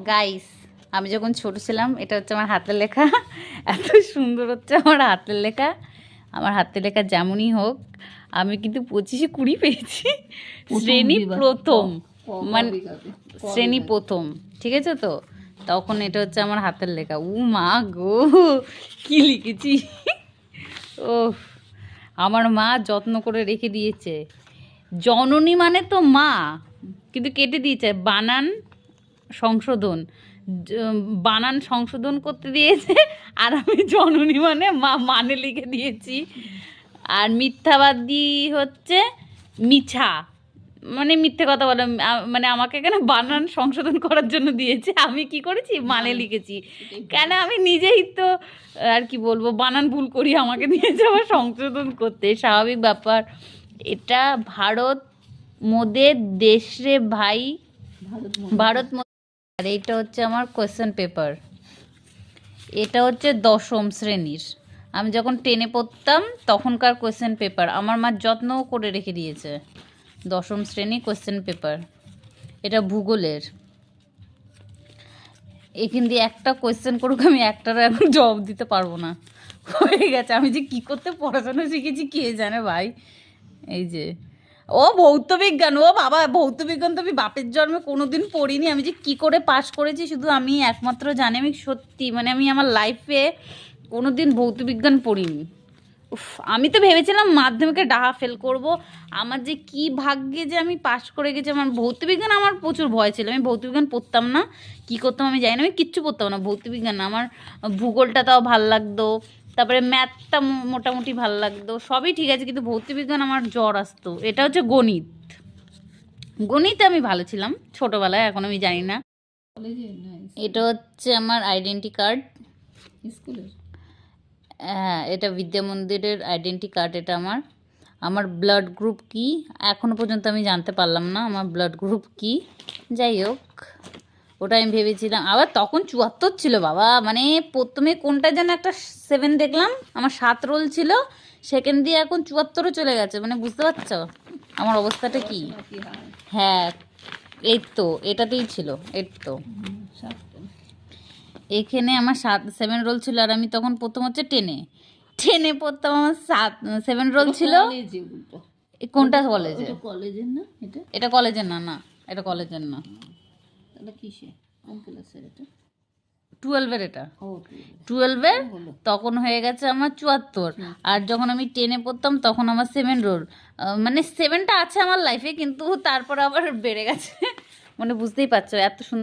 Guys, আমি যখন ছোট ছিলাম, এটা হচ্ছে আমার হাতের লেখা। এত সুন্দর হচ্ছে আমার হাতের লেখা। আমার হাতের লেখা যেমনই হোক, আমি কিন্তু 25-20 পেয়েছি শ্রেণী প্রথম, মানে শ্রেণী প্রথম, ঠিক আছে তো। তখন এটা হচ্ছে আমার হাতের লেখা। ও মা গো, কি লিখেছি! ও, আমার মা যত্ন করে রেখে দিয়েছে। জননী মানে তো মা, কিন্তু কেটে দিয়েছে বানান সংশোধন, বানান সংশোধন করতে দিয়েছে। আর আমি জননী মানে মা মানে লিখে দিয়েছি। আর মিথ্যাবাদী হচ্ছে মিছা, মানে মিথ্যে কথা বলে, মানে আমাকে কেন বানান সংশোধন করার জন্য দিয়েছে, আমি কি করেছি মানে লিখেছি। কেন আমি নিজেই তো আর কি বলবো, বানান ভুল করি, আমাকে দিয়েছে আবার সংশোধন করতে, স্বাভাবিক ব্যাপার। এটা ভারত মোদের দেশ রে ভাই, ভারত। আর এইটা হচ্ছে আমার কোয়েশ্চেন পেপার। এটা হচ্ছে 10ম শ্রেণীর, আমি যখন 10-এ পড়তাম তখনকার কোয়েশ্চেন পেপার। আমার মা যত্ন করে রেখে দিয়েছে। 10ম শ্রেণী কোয়েশ্চেন পেপার। এটা ভূগোলের। এখান দিয়ে একটা কোয়েশ্চেন করুক, আমি একটারও এখন জবাব দিতে পারবো না, হয়ে গেছে। আমি যে কী করতে পড়াশোনা শিখেছি কে জানে ভাই। এই যে ও ভৌতবিজ্ঞান, ও বাবা, ভৌতবিজ্ঞান তো আমি বাপের জন্মে কোনো দিন পড়িনি। আমি যে কি করে পাশ করেছি শুধু আমি একমাত্র জানি। আমি সত্যি, মানে আমি আমার লাইফে কোনো দিন ভৌতবিজ্ঞান পড়িনি। উফ, আমি তো ভেবেছিলাম মাধ্যমিকে ডাহা ফেল করব। আমার যে কি ভাগ্যে যে আমি পাশ করে গেছি। আমার ভৌতবিজ্ঞান, আমার প্রচুর ভয় ছিল, আমি ভৌতবিজ্ঞান পড়তাম না। কি করতাম আমি জানি না, আমি কিচ্ছু পড়তাম না ভৌতবিজ্ঞান। আমার ভূগোলটা তাও ভাল লাগতো, তারপরে ম্যাথটা মোটামুটি ভাল লাগতো, সবই ঠিক আছে, কিন্তু ভৌতবিজ্ঞান আমার জ্বর আসতো। এটা হচ্ছে গণিত। গণিতে আমি ভালো ছিলাম ছোটোবেলায়, এখন আমি জানি না। এটা হচ্ছে আমার আইডেন্টি কার্ড স্কুলের। হ্যাঁ, এটা বিদ্যা মন্দিরের আইডেন্টি কার্ড। এটা আমার আমার ব্লাড গ্রুপ কি এখনও পর্যন্ত আমি জানতে পারলাম না, আমার ব্লাড গ্রুপ কি। যাই হোক, ওটা আমি ভেবেছিলাম। আবার তখন 74 ছিল বাবা, মানে প্রথমে কোনটা যেন একটা 7 দেখলাম, আমার 7 রোল ছিল, সেকেন্ড দিয়ে এখন 74-ও চলে গেছে, মানে বুঝতে পারছো আমার অবস্থাটা কি। হ্যাঁ, এই তো এটাতেই ছিল, এই তো এখানে আমার 7 রোল ছিল। আর আমি তখন প্রথম হচ্ছে 10-এ পড়তাম, আমার 7 রোল ছিল। কোনটা কলেজে? কলেজের না এটা, এটা কলেজের না, না এটা কলেজের না। তাহলে কিসে, কোন ক্লাসের এটা? 12-এর। এটা 12-এর তখন হয়ে গেছে আমার 74। আর যখন আমি 10-এ পড়তাম তখন আমার 7 রোল, মানে 7টা আছে আমার লাইফে, কিন্তু তারপর আবার বেড়ে গেছে। মানে বুঝতেই পারছো এত সুন্দর।